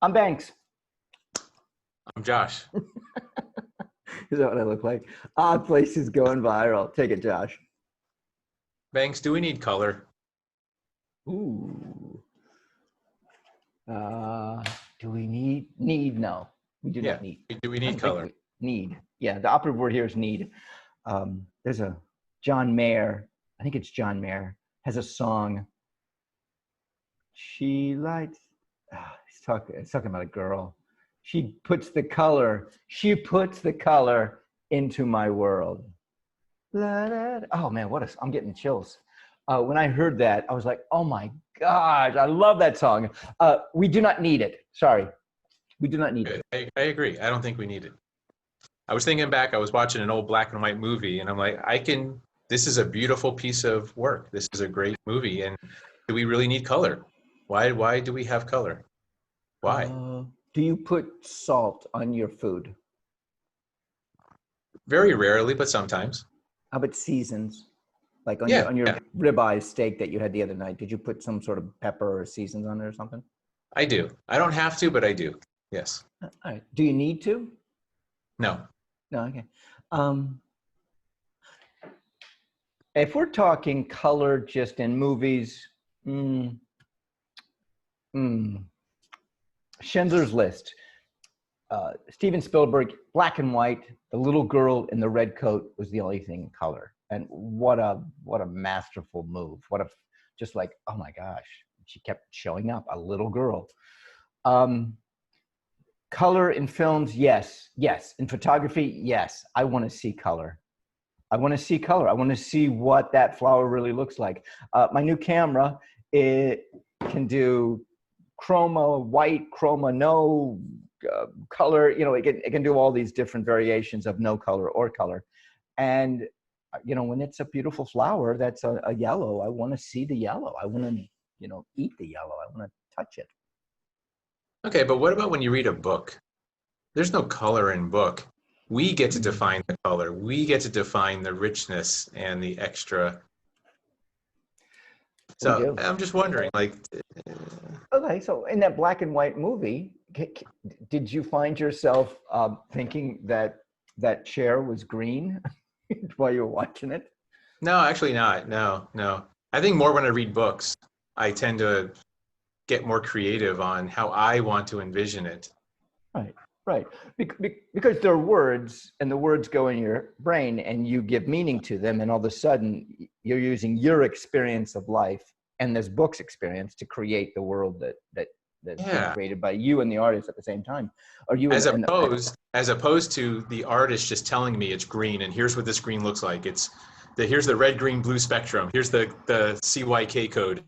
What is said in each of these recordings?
I'm Banks. I'm Josh. Is that what I look like? Odd places going viral. Take it, Josh. Banks, do we need color? Ooh. Do we need? No, we do Yeah. not need. Do we I need don't think color? we need. Yeah, the operative word here is need. There's a John Mayer. I think it's John Mayer has a song. She likes. It's talking about a girl. She puts the color into my world. Oh man, I'm getting chills. When I heard that, I was like, oh my gosh, I love that song. We do not need it. Sorry. We do not need it. I agree. I don't think we need it. I was thinking back, I was watching an old black and white movie and I'm like, this is a beautiful piece of work. This is a great movie. And do we really need color? Why do we have color? Why? Do you put salt on your food? Very rarely, but sometimes. How about seasons? Like on Yeah, your ribeye steak that you had the other night, did you put some sort of pepper or seasons on it or something? I do. I don't have to, but I do. Yes. All right. Do you need to? No. No, okay. If we're talking color just in movies, Schindler's List, Steven Spielberg, black and white, the little girl in the red coat was the only thing in color. And what a masterful move. Just like, oh my gosh, she kept showing up, a little girl. Color in films, yes. In photography, yes. I want to see color. I want to see what that flower really looks like. My new camera, it can do chroma, white, chroma, no color. It can do all these different variations of no color or color. And when it's a beautiful flower that's a yellow, I want to see the yellow. I want to, eat the yellow. I want to touch it. Okay, but what about when you read a book? There's no color in book. We get to define the color. We get to define the richness and the extra. So I'm just wondering, Okay, so in that black and white movie, did you find yourself thinking that chair was green while you were watching it? No, actually not. No. I think more when I read books, I tend to get more creative on how I want to envision it. Right. Because they're words, and the words go in your brain, and you give meaning to them, and all of a sudden you're using your experience of life and this book's experience to create the world that's being created by you and the artist at the same time. Or you as opposed to the artist just telling me it's green and here's what this green looks like. Here's the red, green, blue spectrum. Here's the CYK code.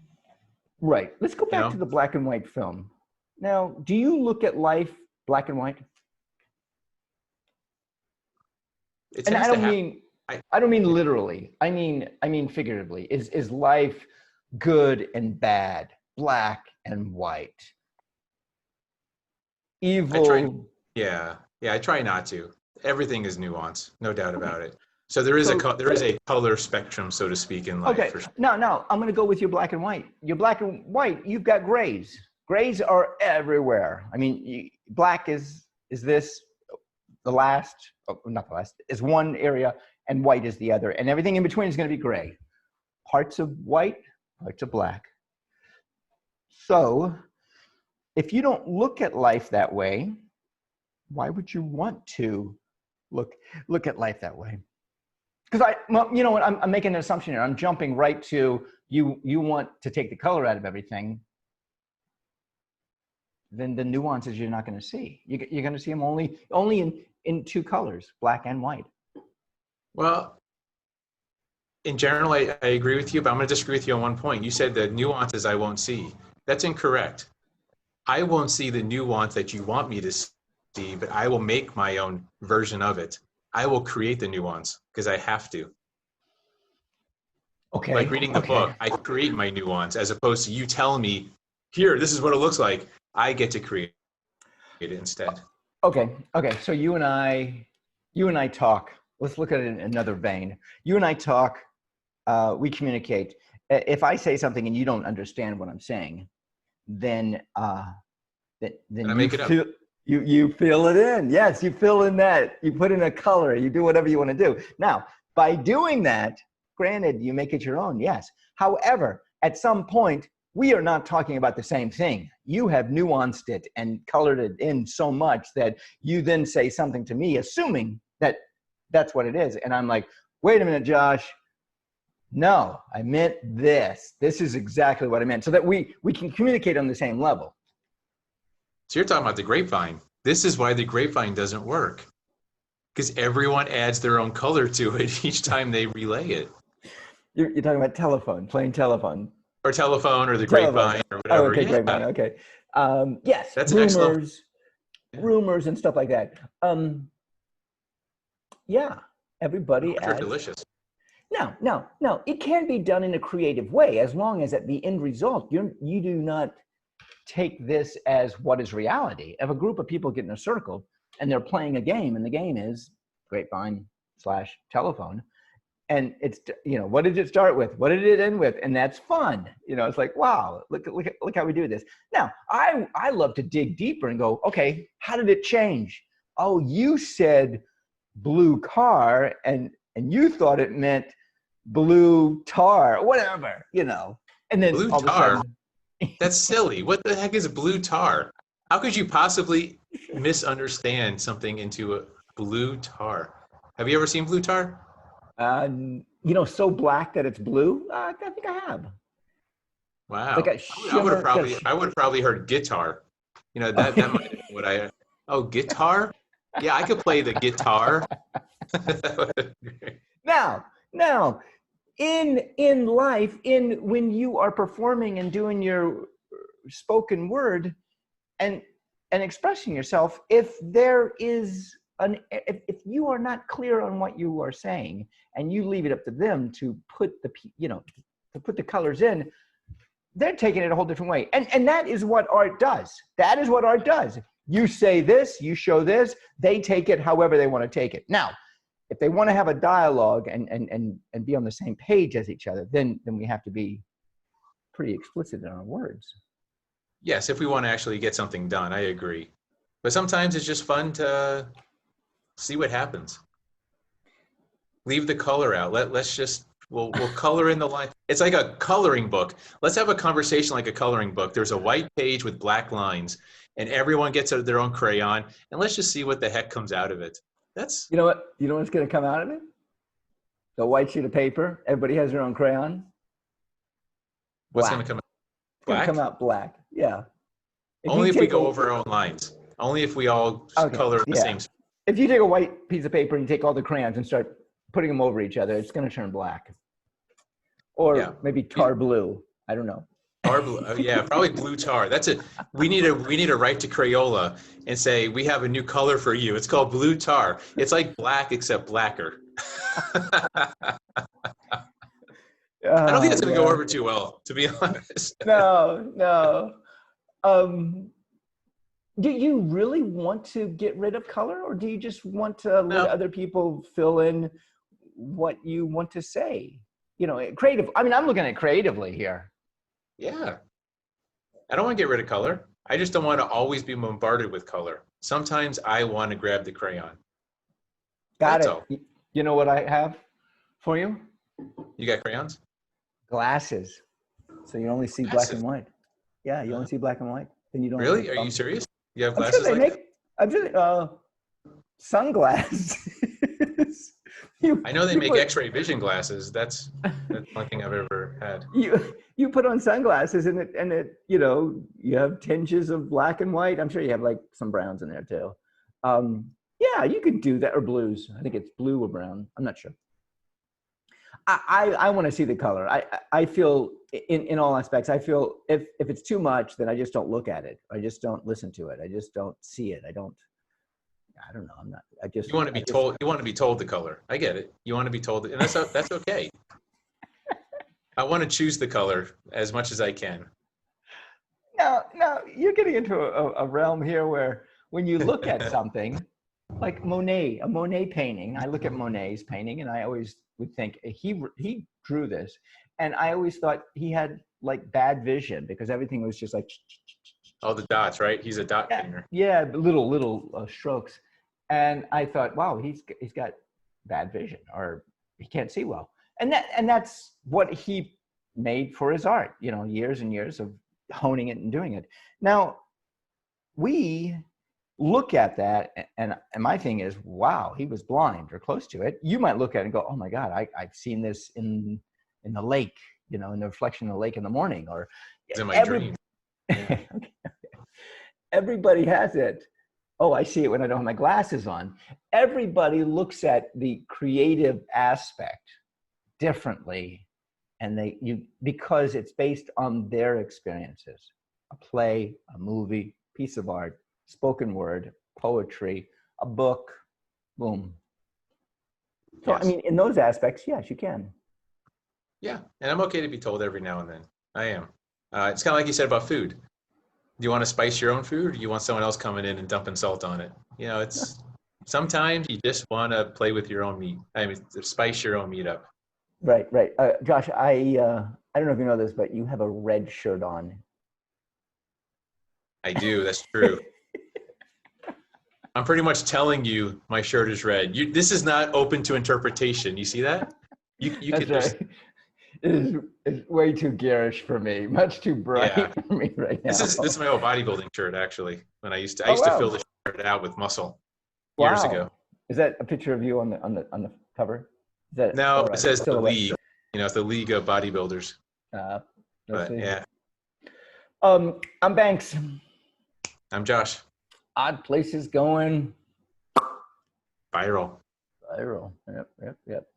Right. Let's go back to the black and white film. Now, do you look at life black and white? And I don't mean literally. I mean figuratively. Is life good and bad, black and white, evil? I try not to. Everything is nuance, no doubt about it. So there is a color spectrum, so to speak, in life. Okay. No, I'm going to go with your black and white. Your black and white, you've got grays. Grays are everywhere. I mean, black is this the last, not the last, is one area, and white is the other, and everything in between is going to be gray. Parts of white, parts of black. So if you don't look at life that way, why would you want to look at life that way? Because I'm making an assumption here. I'm jumping right to you want to take the color out of everything. Then the nuances you're not going to see. You're going to see them only in two colors, black and white. Well, in general, I agree with you, but I'm going to disagree with you on one point. You said the nuances I won't see. That's incorrect. I won't see the nuance that you want me to see, but I will make my own version of it. I will create the nuance because I have to. Okay. Like reading the book, I create my nuance as opposed to you telling me, here, this is what it looks like. I get to create it instead. Okay. So you and I talk. Let's look at it in another vein. You and I talk. We communicate. If I say something and you don't understand what I'm saying, then then I you make it up. feel you fill it in. Yes, you fill in that. You put in a color. You do whatever you want to do. Now, by doing that, granted, you make it your own. Yes. However, at some point, we are not talking about the same thing. You have nuanced it and colored it in so much that you then say something to me, assuming that that's what it is. And I'm like, wait a minute, Josh. No, I meant this. This is exactly what I meant. So that we can communicate on the same level. So you're talking about the grapevine. This is why the grapevine doesn't work. Because everyone adds their own color to it each time they relay it. You're talking about telephone, plain telephone. Or telephone or the Telephone. grapevine or Oh, whatever. okay, Yeah, grapevine. Okay. Yes, that's an excellent. rumors, Yeah. rumors and stuff like that. Yeah, everybody Rumors are adds. delicious. No. It can be done in a creative way as long as at the end result, you do not take this as what is reality. If a group of people get in a circle and they're playing a game, and the game is grapevine/telephone, and it's, what did it start with? What did it end with? And that's fun. It's like, wow, look how we do this. Now, I love to dig deeper and go, okay, how did it change? Oh, you said blue car, and you thought it meant blue tar, whatever, and then Blue all of a tar? sudden, That's silly. What the heck is blue tar? How could you possibly misunderstand something into a blue tar? Have you ever seen blue tar? so black that it's blue. I think I have. Like Wow. a shimmer. I would have probably heard guitar. That might have been what I. Oh, guitar? Yeah, I could play the guitar. Now, in life, when you are performing and doing your spoken word and expressing yourself, if there is if you are not clear on what you are saying and you leave it up to them to put the colors in, they're taking it a whole different way. And that is what art does. That is what art does. You say this, you show this, they take it however they want to take it. Now, if they want to have a dialogue and be on the same page as each other, then we have to be pretty explicit in our words. Yes, if we want to actually get something done, I agree. But sometimes it's just fun to see what happens. Leave the color out. Let's just we'll color in the line. It's like a coloring book. Let's have a conversation like a coloring book. There's a white page with black lines, and everyone gets their own crayon, and let's just see what the heck comes out of it. That's You know what's going to come out of it? The white sheet of paper. Everybody has their own crayon. what's going to come out. It's going Black? to come out black. Yeah. Only if we go over our own lines. Only if we all color the same. If you take a white piece of paper and you take all the crayons and start putting them over each other, it's going to turn black. Or maybe tar blue. I don't know. Tar blue. Yeah, probably blue tar. That's it. We need a write to Crayola and say, we have a new color for you. It's called blue tar. It's like black except blacker. I don't think that's going to go over too well, to be honest. No. Do you really want to get rid of color, or do you just want to let other people fill in what you want to say? Creative. I mean, I'm looking at creatively here. Yeah. I don't want to get rid of color. I just don't want to always be bombarded with color. Sometimes I want to grab the crayon. Got it. You know what I have for you? You got crayons? Glasses. So you only see black and white. Yeah, you only see black and white. Then you don't. Really? Are you serious? You have glasses I'm sure sunglasses. I know they make X-ray vision glasses. That's one thing I've ever had. You put on sunglasses and it you have tinges of black and white. I'm sure you have like some browns in there too. Yeah, you could do that, or blues. I think it's blue or brown. I'm not sure. I want to see the color. I feel in all aspects. I feel if it's too much, then I just don't look at it. I just don't listen to it. I just don't see it. I don't know. I'm not. You want to be told. You want to be told the color. I get it. You want to be told, and that's okay. I want to choose the color as much as I can. No, you're getting into a realm here where when you look at something like a Monet painting, I look at Monet's painting and I always would think he drew this, and I always thought he had like bad vision because everything was just like All the dots, right? He's a dot Yeah, painter. yeah, little strokes. And I thought, wow, he's got bad vision, or he can't see well. And that's what he made for his art, you know, years and years of honing it and doing it. Now, we look at that, and my thing is, wow, he was blind or close to it. You might look at it and go, oh my God, I've seen this in the lake, you know, in the reflection of the lake in the morning, or It's in my dream. Yeah. Everybody has it. Oh, I see it when I don't have my glasses on. Everybody looks at the creative aspect differently, and because it's based on their experiences. A play, a movie, piece of art, spoken word, poetry, a book, boom. So, Yes. I mean, in those aspects, yes, you can. Yeah, and I'm okay to be told every now and then. I am. It's kind of like you said about food. Do you want to spice your own food, or do you want someone else coming in and dumping salt on it? You know, it's sometimes you just want to play with your own meat. I mean, spice your own meat up. Right, right. Josh, I don't know if you know this, but you have a red shirt on. I do. That's true. I'm pretty much telling you my shirt is red. This is not open to interpretation. You see that? You That's could just right. It's way too garish for me. Much too bright yeah. for me right now. This is my old bodybuilding shirt actually. When I used to Oh fill wow! the shirt out with muscle years ago. Wow. Is that a picture of you on the cover? Is that No, or it a says the silhouette? league. You know, it's the league of bodybuilders. Let's But see. yeah, I'm Banks. I'm Josh. Odd places going Viral. viral. Yep, yep, yep.